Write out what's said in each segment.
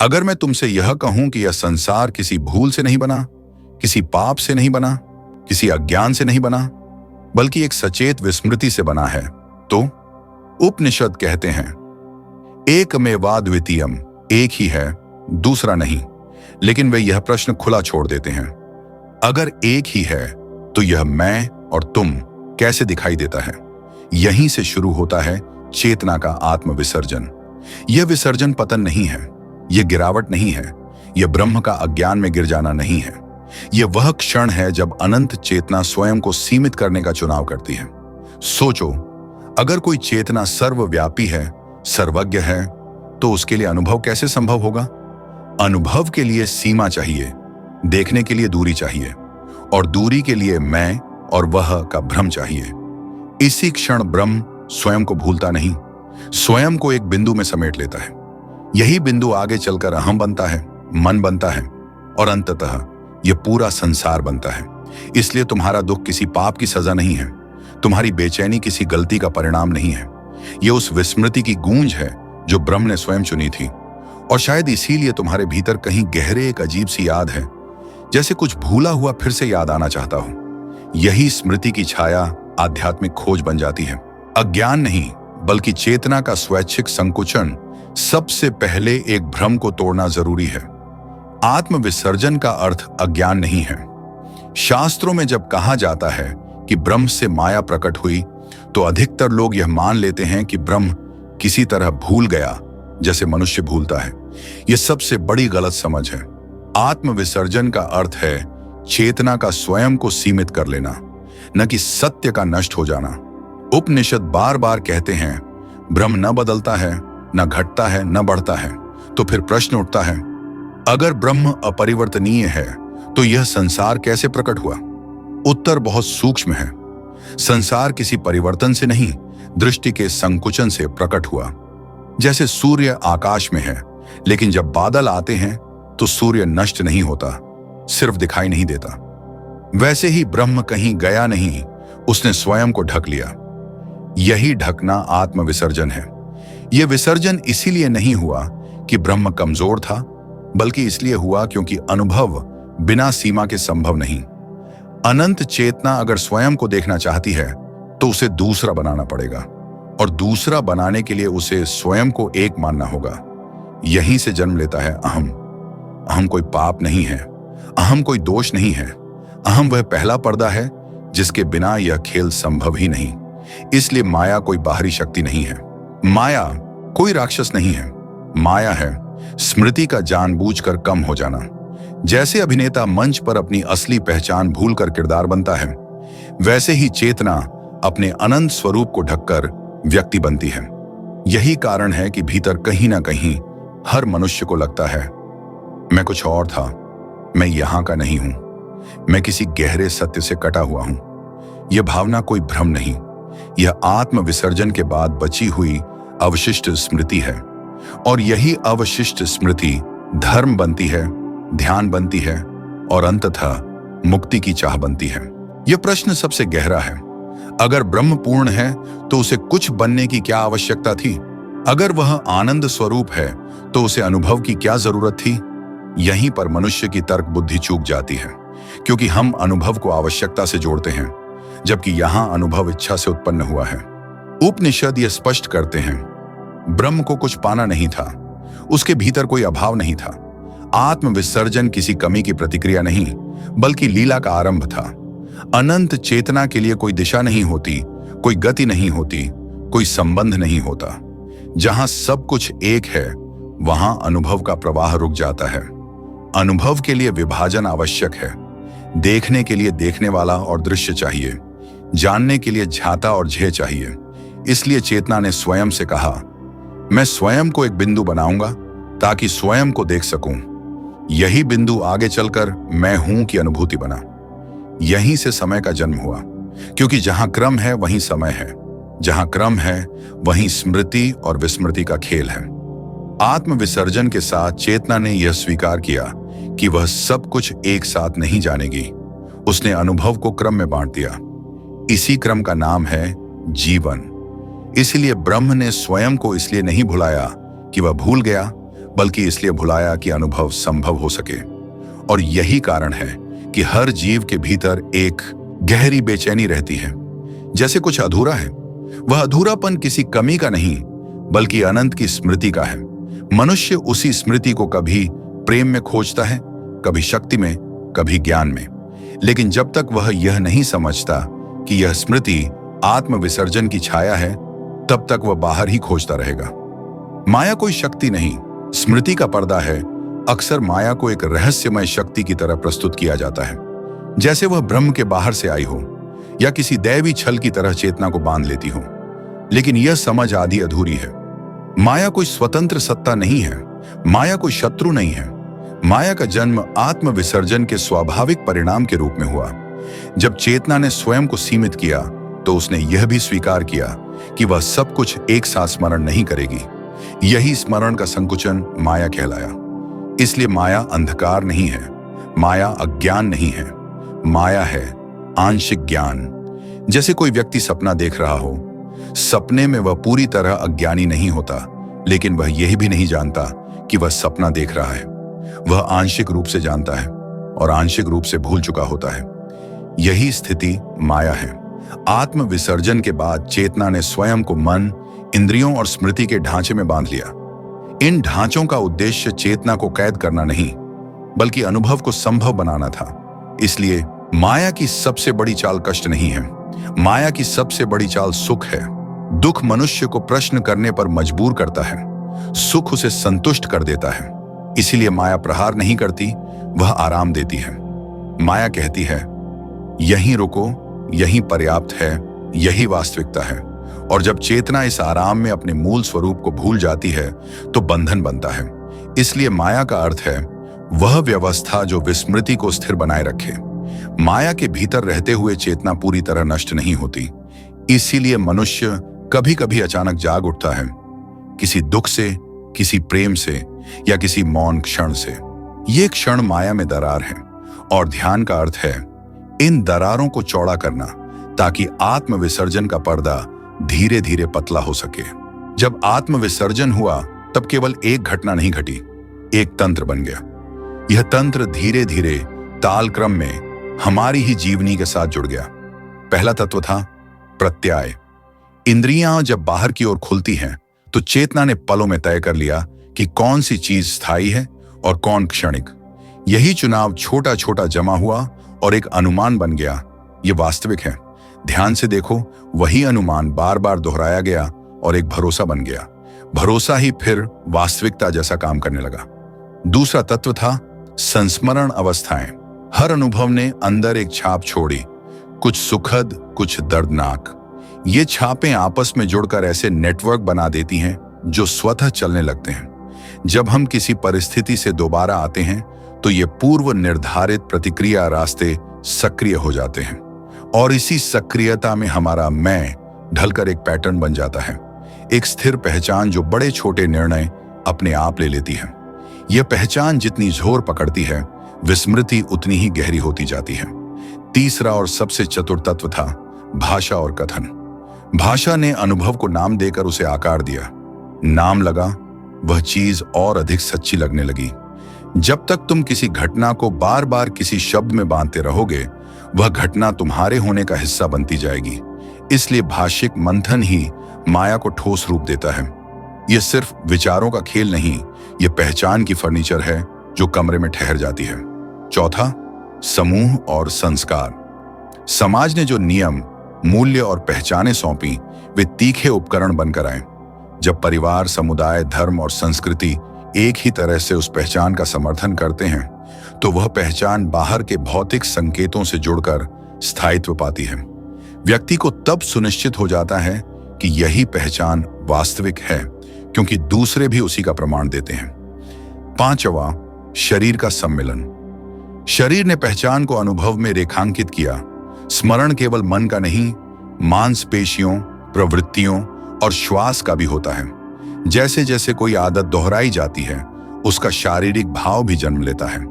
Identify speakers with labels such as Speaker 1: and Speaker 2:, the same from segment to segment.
Speaker 1: अगर मैं तुमसे यह कहूं कि यह संसार किसी भूल से नहीं बना, किसी पाप से नहीं बना, किसी अज्ञान से नहीं बना, बल्कि एक सचेत विस्मृति से बना है, तो उपनिषद कहते हैं एकमेवाद्वितीयम, एक ही है, दूसरा नहीं। लेकिन वे यह प्रश्न खुला छोड़ देते हैं, अगर एक ही है तो यह मैं और तुम कैसे दिखाई देता है? यहीं से शुरू होता है चेतना का आत्म विसर्जन। यह विसर्जन पतन नहीं है, यह गिरावट नहीं है, यह ब्रह्म का अज्ञान में गिर जाना नहीं है। यह वह क्षण है जब अनंत चेतना स्वयं को सीमित करने का चुनाव करती है। सोचो, अगर कोई चेतना सर्वव्यापी है, सर्वज्ञ है, तो उसके लिए अनुभव कैसे संभव होगा? अनुभव के लिए सीमा चाहिए, देखने के लिए दूरी चाहिए, और दूरी के लिए मैं और वह का भ्रम चाहिए। इसी क्षण ब्रह्म स्वयं को भूलता नहीं, स्वयं को एक बिंदु में समेट लेता है। यही बिंदु आगे चलकर अहम बनता है, मन बनता है, और अंततः यह पूरा संसार बनता है। इसलिए तुम्हारा दुख किसी पाप की सजा नहीं है, तुम्हारी बेचैनी किसी गलती का परिणाम नहीं है। यह उस विस्मृति की गूंज है जो ब्रह्म ने स्वयं चुनी थी। और शायद इसीलिए तुम्हारे भीतर कहीं गहरे एक अजीब सी याद है, जैसे कुछ भूला हुआ फिर से याद आना चाहता हो। यही स्मृति की छाया आध्यात्मिक खोज बन जाती है। अज्ञान नहीं, बल्कि चेतना का स्वैच्छिक संकुचन सबसे पहले एक भ्रम को तोड़ना जरूरी है। आत्म विसर्जन का अर्थ अज्ञान नहीं है। शास्त्रों में जब कहा जाता है कि ब्रह्म से माया प्रकट हुई, तो अधिकतर लोग यह मान लेते हैं कि ब्रह्म किसी तरह भूल गया, जैसे मनुष्य भूलता है। यह सबसे बड़ी गलत समझ है। आत्म विसर्जन का अर्थ है चेतना का स्वयं को सीमित कर लेना, न कि सत्य का नष्ट हो जाना। उपनिषद बार बार कहते हैं ब्रह्म न बदलता है, न घटता है, न बढ़ता है। तो फिर प्रश्न उठता है, अगर ब्रह्म अपरिवर्तनीय है तो यह संसार कैसे प्रकट हुआ? उत्तर बहुत सूक्ष्म है। संसार किसी परिवर्तन से नहीं, दृष्टि के संकुचन से प्रकट हुआ। जैसे सूर्य आकाश में है, लेकिन जब बादल आते हैं तो सूर्य नष्ट नहीं होता, सिर्फ दिखाई नहीं देता। वैसे ही ब्रह्म कहीं गया नहीं, उसने स्वयं को ढक लिया। यही ढकना आत्म विसर्जन है। यह विसर्जन इसीलिए नहीं हुआ कि ब्रह्म कमजोर था, बल्कि इसलिए हुआ क्योंकि अनुभव बिना सीमा के संभव नहीं। अनंत चेतना अगर स्वयं को देखना चाहती है तो उसे दूसरा बनाना पड़ेगा, और दूसरा बनाने के लिए उसे स्वयं को एक मानना होगा। यहीं से जन्म लेता है अहम। अहम कोई पाप नहीं है, अहम कोई दोष नहीं है। अहम वह पहला पर्दा है जिसके बिना यह खेल संभव ही नहीं। इसलिए माया कोई बाहरी शक्ति नहीं है, माया कोई राक्षस नहीं है। माया है स्मृति का जानबूझकर कम हो जाना। जैसे अभिनेता मंच पर अपनी असली पहचान भूलकर किरदार बनता है, वैसे ही चेतना अपने अनंत स्वरूप को ढककर व्यक्ति बनती है। यही कारण है कि भीतर कहीं ना कहीं हर मनुष्य को लगता है, मैं कुछ और था, मैं यहां का नहीं हूं, मैं किसी गहरे सत्य से कटा हुआ हूं। यह भावना कोई भ्रम नहीं, यह आत्म विसर्जन के बाद बची हुई अवशिष्ट स्मृति है। और यही अवशिष्ट स्मृति धर्म बनती है, ध्यान बनती है, और अंततः मुक्ति की चाह बनती है। यह प्रश्न सबसे गहरा है। अगर ब्रह्म पूर्ण है तो उसे कुछ बनने की क्या आवश्यकता थी? अगर वह आनंद स्वरूप है तो उसे अनुभव की क्या जरूरत थी? यहीं पर मनुष्य की तर्क बुद्धि चूक जाती है, क्योंकि हम अनुभव को आवश्यकता से जोड़ते हैं, जबकि यहां अनुभव इच्छा से उत्पन्न हुआ है। उपनिषद यह स्पष्ट करते हैं, ब्रह्म को कुछ पाना नहीं था, उसके भीतर कोई अभाव नहीं था। आत्म विसर्जन किसी कमी की प्रतिक्रिया नहीं, बल्कि लीला का आरंभ था। अनंत चेतना के लिए कोई दिशा नहीं होती, कोई गति नहीं होती, कोई संबंध नहीं होता। जहां सब कुछ एक है, वहां अनुभव का प्रवाह रुक जाता है। अनुभव के लिए विभाजन आवश्यक है। देखने के लिए देखने वाला और दृश्य चाहिए, जानने के लिए झाता और झे चाहिए। इसलिए चेतना ने स्वयं से कहा, मैं स्वयं को एक बिंदु बनाऊंगा ताकि स्वयं को देख सकूं। यही बिंदु आगे चलकर मैं हूं की अनुभूति बना। यहीं से समय का जन्म हुआ, क्योंकि जहां क्रम है वहीं समय है, जहां क्रम है वहीं स्मृति और विस्मृति का खेल है। आत्म विसर्जन के साथ चेतना ने यह स्वीकार किया कि वह सब कुछ एक साथ नहीं जानेगी। उसने अनुभव को क्रम में बांट दिया। इसी क्रम का नाम है जीवन। इसलिए ब्रह्म ने स्वयं को इसलिए नहीं भुलाया कि वह भूल गया, बल्कि इसलिए भुलाया कि अनुभव संभव हो सके। और यही कारण है कि हर जीव के भीतर एक गहरी बेचैनी रहती है, जैसे कुछ अधूरा है। वह अधूरापन किसी कमी का नहीं, बल्कि अनंत की स्मृति का है। मनुष्य उसी स्मृति को कभी प्रेम में खोजता है, कभी शक्ति में, कभी ज्ञान में। लेकिन जब तक वह यह नहीं समझता कि यह स्मृति आत्म विसर्जन की छाया है, तब तक वह बाहर ही खोजता रहेगा। माया कोई शक्ति नहीं, स्मृति का पर्दा है। अक्सर माया को एक रहस्यमय शक्ति की तरह प्रस्तुत किया जाता है, जैसे वह ब्रह्म के बाहर से आई हो या किसी दैवी छल की तरह चेतना को बांध लेती हो। लेकिन यह समझ आधी अधूरी है। माया कोई स्वतंत्र सत्ता नहीं है, माया कोई शत्रु नहीं है। माया का जन्म आत्म विसर्जन के स्वाभाविक परिणाम के रूप में हुआ। जब चेतना ने स्वयं को सीमित किया, तो उसने यह भी स्वीकार किया कि वह सब कुछ एक साथ स्मरण नहीं करेगी। यही स्मरण का संकुचन माया कहलाया। इसलिए माया अंधकार नहीं है, माया अज्ञान नहीं है, माया है आंशिक ज्ञान। जैसे कोई व्यक्ति सपना देख रहा हो, सपने में वह पूरी तरह अज्ञानी नहीं होता, लेकिन वह यह भी नहीं जानता कि वह सपना देख रहा है। वह आंशिक रूप से जानता है और आंशिक रूप से भूल चुका होता है। यही स्थिति माया है। आत्म विसर्जन के बाद चेतना ने स्वयं को मन, इंद्रियों और स्मृति के ढांचे में बांध लिया। इन ढांचों का उद्देश्य चेतना को कैद करना नहीं, बल्कि अनुभव को संभव बनाना था। इसलिए माया की सबसे बड़ी चाल कष्ट नहीं है, माया की सबसे बड़ी चाल सुख है। दुख मनुष्य को प्रश्न करने पर मजबूर करता है, सुख उसे संतुष्ट कर देता है। इसीलिए माया प्रहार नहीं करती, वह आराम देती है। माया कहती है, यहीं रुको, यहीं पर्याप्त है, यही वास्तविकता है। और जब चेतना इस आराम में अपने मूल स्वरूप को भूल जाती है, तो बंधन बनता है। इसलिए माया का अर्थ है वह व्यवस्था जो विस्मृति को स्थिर बनाए रखे। माया के भीतर रहते हुए चेतना पूरी तरह नष्ट नहीं होती। इसीलिए मनुष्य कभी कभी अचानक जाग उठता है, किसी दुख से, किसी प्रेम से या किसी मौन क्षण से। ये क्षण माया में दरार है, और ध्यान का अर्थ है इन दरारों को चौड़ा करना, ताकि आत्म विसर्जन का पर्दा धीरे धीरे पतला हो सके। जब आत्म विसर्जन हुआ, तब केवल एक घटना नहीं घटी, एक तंत्र बन गया। यह तंत्र धीरे धीरे ताल क्रम में हमारी ही जीवनी के साथ जुड़ गया। पहला तत्व था प्रत्यय। इंद्रियां जब बाहर की ओर खुलती हैं, तो चेतना ने पलों में तय कर लिया कि कौन सी चीज स्थायी है और कौन क्षणिक। यही चुनाव छोटा छोटा जमा हुआ और एक अनुमान बन गया, ये वास्तविक है। ध्यान से देखो, वही अनुमान बार बार दोहराया गया और एक भरोसा बन गया। भरोसा ही फिर वास्तविकता जैसा काम करने लगा। दूसरा तत्व था संस्मरण अवस्थाएं। हर अनुभव ने अंदर एक छाप छोड़ी, कुछ सुखद, कुछ दर्दनाक। ये छापें आपस में जुड़कर ऐसे नेटवर्क बना देती हैं जो स्वतः चलने लगते हैं। जब हम किसी परिस्थिति से दोबारा आते हैं, तो ये पूर्व निर्धारित प्रतिक्रिया रास्ते सक्रिय हो जाते हैं, और इसी सक्रियता में हमारा मैं ढलकर एक पैटर्न बन जाता है, एक स्थिर पहचान जो बड़े छोटे निर्णय अपने आप ले लेती है। यह पहचान जितनी जोर पकड़ती है, विस्मृति उतनी ही गहरी होती जाती है। तीसरा और सबसे चतुर तत्व था भाषा और कथन। भाषा ने अनुभव को नाम देकर उसे आकार दिया। नाम लगा, वह चीज और अधिक सच्ची लगने लगी। जब तक तुम किसी घटना को बार बार किसी शब्द में बांधते रहोगे, वह घटना तुम्हारे होने का हिस्सा बनती जाएगी। इसलिए भाषिक मंथन ही माया को ठोस रूप देता है। यह सिर्फ विचारों का खेल नहीं, यह पहचान की फर्नीचर है जो कमरे में ठहर जाती है। चौथा, समूह और संस्कार। समाज ने जो नियम, मूल्य और पहचानें सौंपी, वे तीखे उपकरण बनकर आए। जब परिवार, समुदाय, धर्म और संस्कृति एक ही तरह से उस पहचान का समर्थन करते हैं, तो वह पहचान बाहर के भौतिक संकेतों से जुड़कर स्थायित्व पाती है। व्यक्ति को तब सुनिश्चित हो जाता है कि यही पहचान वास्तविक है, क्योंकि दूसरे भी उसी का प्रमाण देते हैं। पांचवा, शरीर का सम्मिलन। शरीर ने पहचान को अनुभव में रेखांकित किया। स्मरण केवल मन का नहीं, मांसपेशियों, प्रवृत्तियों और श्वास का भी होता है। जैसे जैसे कोई आदत दोहराई जाती है, उसका शारीरिक भाव भी जन्म लेता है,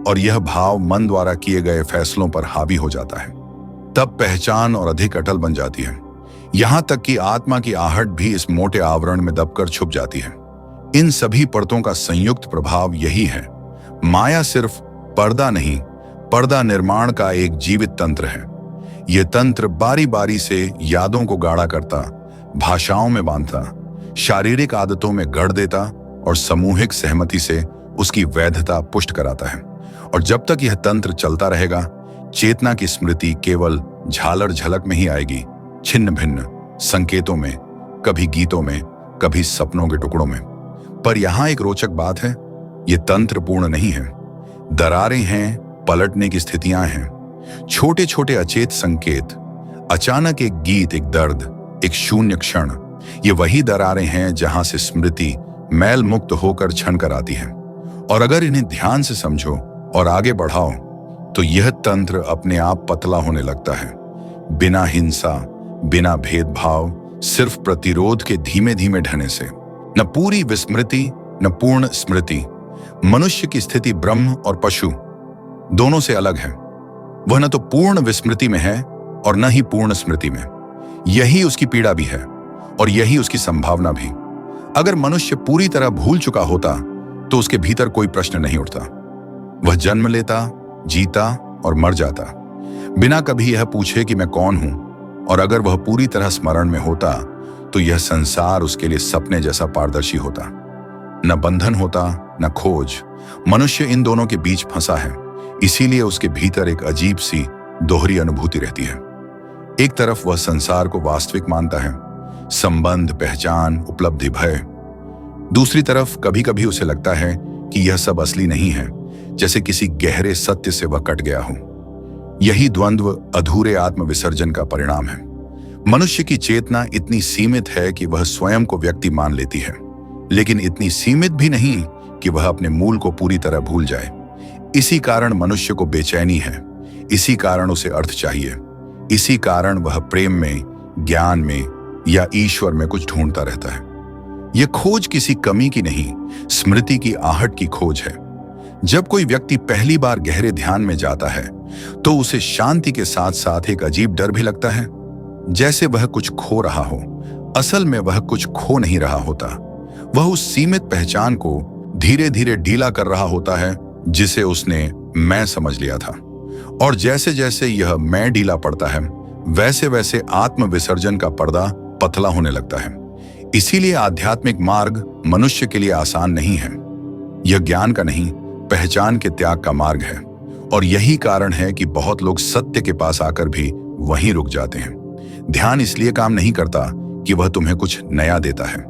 Speaker 1: और यह भाव मन द्वारा किए गए फैसलों पर हावी हो जाता है। तब पहचान और अधिक अटल बन जाती है, यहां तक कि आत्मा की आहट भी इस मोटे आवरण में दबकर छुप जाती है। इन सभी परतों का संयुक्त प्रभाव यही है। माया सिर्फ पर्दा नहीं, पर्दा निर्माण का एक जीवित तंत्र है। यह तंत्र बारी बारी से यादों को गाढ़ा करता, भाषाओं में बांधता, शारीरिक आदतों में गढ़ देता और सामूहिक सहमति से उसकी वैधता पुष्ट कराता है। और जब तक यह तंत्र चलता रहेगा, चेतना की स्मृति केवल झालर झलक में ही आएगी, छिन्न भिन्न संकेतों में, कभी गीतों में, कभी सपनों के टुकड़ों में। पर यहां एक रोचक बात है, यह तंत्र पूर्ण नहीं है। दरारें हैं, पलटने की स्थितियां हैं, छोटे छोटे अचेत संकेत, अचानक एक गीत, एक दर्द, एक शून्य क्षण। ये वही दरारें हैं जहां से स्मृति मैल मुक्त होकर छन कर आती है। और अगर इन्हें ध्यान से समझो और आगे बढ़ाओ तो यह तंत्र अपने आप पतला होने लगता है, बिना हिंसा, बिना भेदभाव, सिर्फ प्रतिरोध के धीमे धीमे ढहने से। न पूरी विस्मृति, न पूर्ण स्मृति। मनुष्य की स्थिति ब्रह्म और पशु दोनों से अलग है। वह न तो पूर्ण विस्मृति में है और न ही पूर्ण स्मृति में। यही उसकी पीड़ा भी है और यही उसकी संभावना भी। अगर मनुष्य पूरी तरह भूल चुका होता तो उसके भीतर कोई प्रश्न नहीं उठता। वह जन्म लेता, जीता और मर जाता, बिना कभी यह पूछे कि मैं कौन हूं। और अगर वह पूरी तरह स्मरण में होता तो यह संसार उसके लिए सपने जैसा पारदर्शी होता। न बंधन होता, न खोज। मनुष्य इन दोनों के बीच फंसा है, इसीलिए उसके भीतर एक अजीब सी दोहरी अनुभूति रहती है। एक तरफ वह संसार को वास्तविक मानता है, संबंध, पहचान, उपलब्धि, भय। दूसरी तरफ कभी कभी उसे लगता है कि यह सब असली नहीं है, जैसे किसी गहरे सत्य से वह कट गया हो। यही द्वंद्व अधूरे आत्म विसर्जन का परिणाम है। मनुष्य की चेतना इतनी सीमित है कि वह स्वयं को व्यक्ति मान लेती है, लेकिन इतनी सीमित भी नहीं कि वह अपने मूल को पूरी तरह भूल जाए। इसी कारण मनुष्य को बेचैनी है, इसी कारण उसे अर्थ चाहिए, इसी कारण वह प्रेम में, ज्ञान में या ईश्वर में कुछ ढूंढता रहता है। यह खोज किसी कमी की नहीं, स्मृति की आहट की खोज है। जब कोई व्यक्ति पहली बार गहरे ध्यान में जाता है तो उसे शांति के साथ साथ एक अजीब डर भी लगता है, जैसे वह कुछ खो रहा हो। असल में वह कुछ खो नहीं रहा होता, वह उस सीमित पहचान को धीरे धीरे ढीला कर रहा होता है जिसे उसने मैं समझ लिया था। और जैसे जैसे यह मैं ढीला पड़ता है, वैसे वैसे आत्म विसर्जन का पर्दा पतला होने लगता है। इसीलिए आध्यात्मिक मार्ग मनुष्य के लिए आसान नहीं है। यह ज्ञान का नहीं, पहचान के त्याग का मार्ग है। और यही कारण है कि बहुत लोग सत्य के पास आकर भी वहीं रुक जाते हैं। ध्यान इसलिए काम नहीं करता कि वह तुम्हें कुछ नया देता है।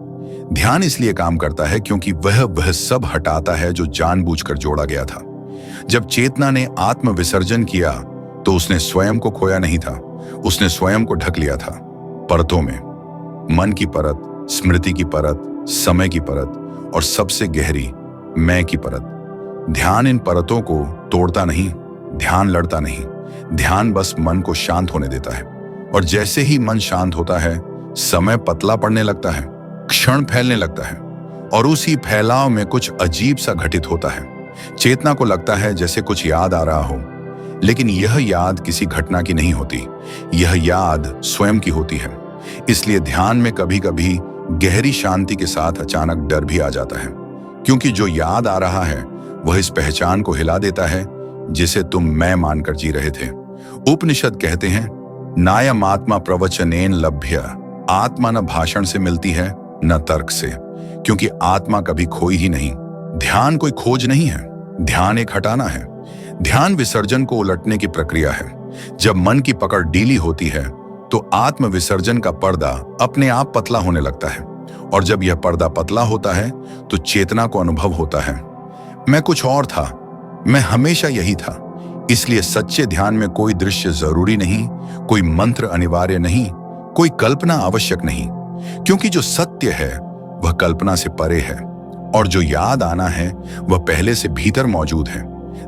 Speaker 1: ध्यान इसलिए काम करता है क्योंकि वह सब हटाता है जो जानबूझकर जोड़ा गया था। जब चेतना ने आत्म विसर्जन किया तो उसने स्वयं को खोया नहीं था, उसने स्वयं को ढक लिया था परतों में। मन की परत, स्मृति की परत, समय की परत और सबसे गहरी मैं की परत। ध्यान इन परतों को तोड़ता नहीं, ध्यान लड़ता नहीं। ध्यान बस मन को शांत होने देता है। और जैसे ही मन शांत होता है, समय पतला पड़ने लगता है, क्षण फैलने लगता है और उसी फैलाव में कुछ अजीब सा घटित होता है। चेतना को लगता है जैसे कुछ याद आ रहा हो, लेकिन यह याद किसी घटना की नहीं होती, यह याद स्वयं की होती है। इसलिए ध्यान में कभी कभी गहरी शांति के साथ अचानक डर भी आ जाता है, क्योंकि जो याद आ रहा है वह इस पहचान को हिला देता है जिसे तुम मैं मानकर जी रहे थे। उपनिषद कहते हैं, नायम आत्मा प्रवचनेन लभ्य। आत्मा न भाषण से मिलती है न तर्क से, क्योंकि आत्मा कभी खोई ही नहीं। ध्यान कोई खोज नहीं है, ध्यान एक हटाना है। ध्यान विसर्जन को उलटने की प्रक्रिया है। जब मन की पकड़ ढीली होती है तो आत्म विसर्जन का पर्दा अपने आप पतला होने लगता है। और जब यह पर्दा पतला होता है तो चेतना को अनुभव होता है, मैं कुछ और था, मैं हमेशा यही था। इसलिए सच्चे ध्यान में कोई दृश्य जरूरी नहीं, कोई मंत्र अनिवार्य नहीं, कोई कल्पना आवश्यक नहीं, क्योंकि जो सत्य है वह कल्पना से परे है और जो याद आना है वह पहले से भीतर मौजूद है।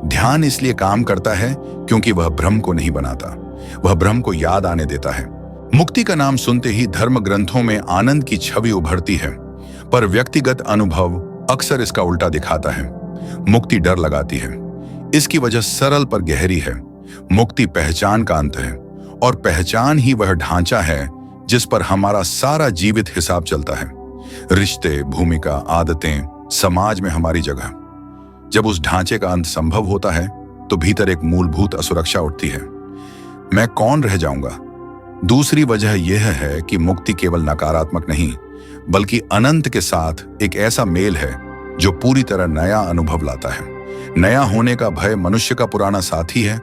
Speaker 1: ध्यान इसलिए काम करता है क्योंकि वह भ्रम को नहीं बनाता, वह भ्रम को याद आने देता है। मुक्ति का नाम सुनते ही धर्म ग्रंथों में आनंद की छवि उभरती है, पर व्यक्तिगत अनुभव अक्सर इसका उल्टा दिखाता है। मुक्ति डर लगाती है, इसकी वजह सरल पर गहरी है। मुक्ति पहचान का अंत है और पहचान ही वह ढांचा है जिस पर हमारा सारा जीवित हिसाब चलता है। रिश्ते, भूमिका, आदतें, समाज में हमारी जगह। जब उस ढांचे का अंत संभव होता है तो भीतर एक मूलभूत असुरक्षा उठती है। मैं कौन रह जाऊंगा? दूसरी वजह यह है कि मुक्ति केवल नकारात्मक नहीं, बल्कि अनंत के साथ एक ऐसा मेल है जो पूरी तरह नया अनुभव लाता है। नया होने का भय मनुष्य का पुराना साथी है।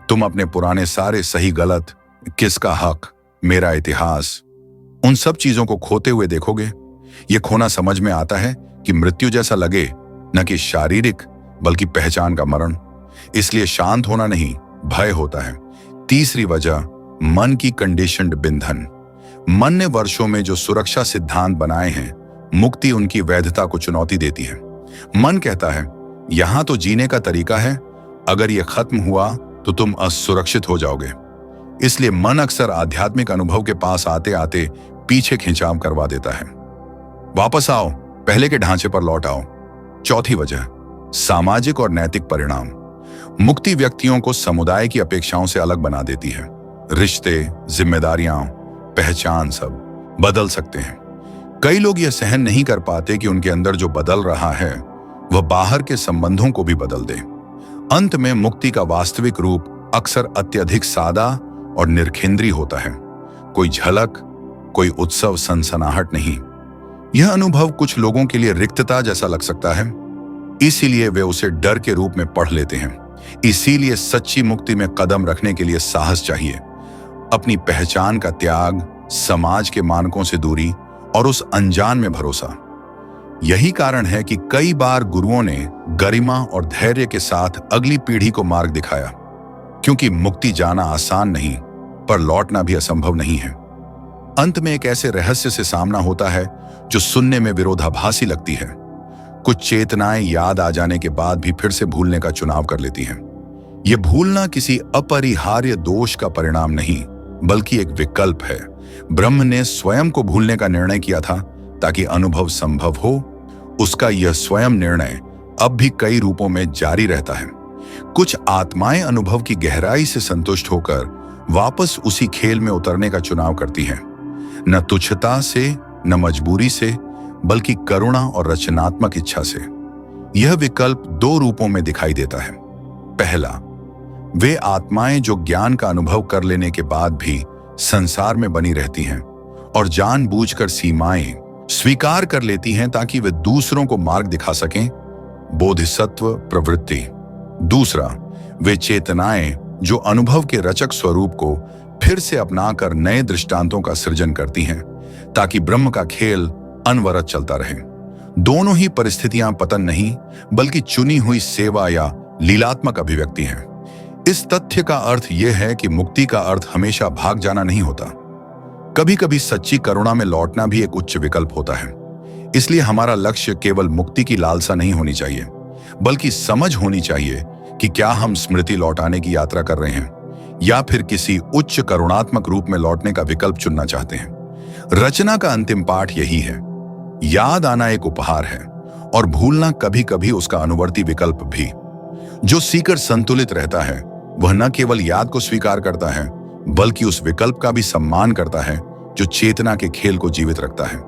Speaker 1: तुम अपने पुराने सारे सही गलत, किसका हक, मेरा इतिहास, उन सब चीजों को खोते हुए देखोगे। यह खोना समझ में आता है कि मृत्यु जैसा लगे, न कि शारीरिक बल्कि पहचान का मरण। इसलिए शांत होना नहीं, भय होता है। तीसरी वजह, मन की कंडीशन्ड बंधन। मन ने वर्षों में जो सुरक्षा सिद्धांत बनाए हैं, मुक्ति उनकी वैधता को चुनौती देती है। मन कहता है यहां तो जीने का तरीका है, अगर यह खत्म हुआ तो तुम असुरक्षित हो जाओगे। इसलिए मन अक्सर आध्यात्मिक अनुभव के पास आते आते पीछे खिंचाव करवा देता है। वापस आओ, पहले के ढांचे पर लौट आओ। चौथी वजह, सामाजिक और नैतिक परिणाम। मुक्ति व्यक्तियों को समुदाय की अपेक्षाओं से अलग बना देती है। रिश्ते, जिम्मेदारियां, पहचान सब बदल सकते हैं। कई लोग यह सहन नहीं कर पाते कि उनके अंदर जो बदल रहा है वह बाहर के संबंधों को भी बदल दे। अंत में मुक्ति का वास्तविक रूप अक्सर अत्यधिक सादा और निर्खेंद्री होता है। कोई झलक, कोई उत्सव, सनसनाहट नहीं। यह अनुभव कुछ लोगों के लिए रिक्तता जैसा लग सकता है, इसीलिए वे उसे डर के रूप में पढ़ लेते हैं। इसीलिए सच्ची मुक्ति में कदम रखने के लिए साहस चाहिए, अपनी पहचान का त्याग, समाज के मानकों से दूरी और उस अनजान में भरोसा। यही कारण है कि कई बार गुरुओं ने गरिमा और धैर्य के साथ अगली पीढ़ी को मार्ग दिखाया, क्योंकि मुक्ति जाना आसान नहीं, पर लौटना भी असंभव नहीं है। अंत में एक ऐसे रहस्य से सामना होता है जो सुनने में विरोधाभासी लगती है। कुछ चेतनाएं याद आ जाने के बाद भी फिर से भूलने का चुनाव कर लेती हैं। यह भूलना किसी अपरिहार्य दोष का परिणाम नहीं, बल्कि एक विकल्प है। ब्रह्म ने स्वयं को भूलने का निर्णय किया था ताकि अनुभव संभव हो। उसका यह स्वयं निर्णय अब भी कई रूपों में जारी रहता है। कुछ आत्माएं अनुभव की गहराई से संतुष्ट होकर वापस उसी खेल में उतरने का चुनाव करती हैं, न तुच्छता से, न मजबूरी से, बल्कि करुणा और रचनात्मक इच्छा से। यह विकल्प दो रूपों में दिखाई देता है। पहला, वे आत्माएं जो ज्ञान का अनुभव कर लेने के बाद भी संसार में बनी रहती हैं और जानबूझकर सीमाएं स्वीकार कर लेती हैं ताकि वे दूसरों को मार्ग दिखा सकें, बोधिसत्व प्रवृत्ति। दूसरा, वे चेतनाएं जो अनुभव के रचक स्वरूप को फिर से अपनाकर नए दृष्टांतों का सृजन करती हैं ताकि ब्रह्म का खेल अनवरत चलता रहे। दोनों ही परिस्थितियां पतन नहीं, बल्कि चुनी हुई सेवा या लीलात्मक अभिव्यक्ति हैं। इस तथ्य का अर्थ यह है कि मुक्ति का अर्थ हमेशा भाग जाना नहीं होता। कभी कभी सच्ची करुणा में लौटना भी एक उच्च विकल्प होता है। इसलिए हमारा लक्ष्य केवल मुक्ति की लालसा नहीं होनी चाहिए, बल्कि समझ होनी चाहिए कि क्या हम स्मृति लौटाने की यात्रा कर रहे हैं या फिर किसी उच्च करुणात्मक रूप में लौटने का विकल्प चुनना चाहते हैं। रचना का अंतिम पाठ यही है। याद आना एक उपहार है और भूलना कभी कभी उसका अनुवर्ती विकल्प भी। जो सीकर संतुलित रहता है वह न केवल याद को स्वीकार करता है, बल्कि उस विकल्प का भी सम्मान करता है जो चेतना के खेल को जीवित रखता है।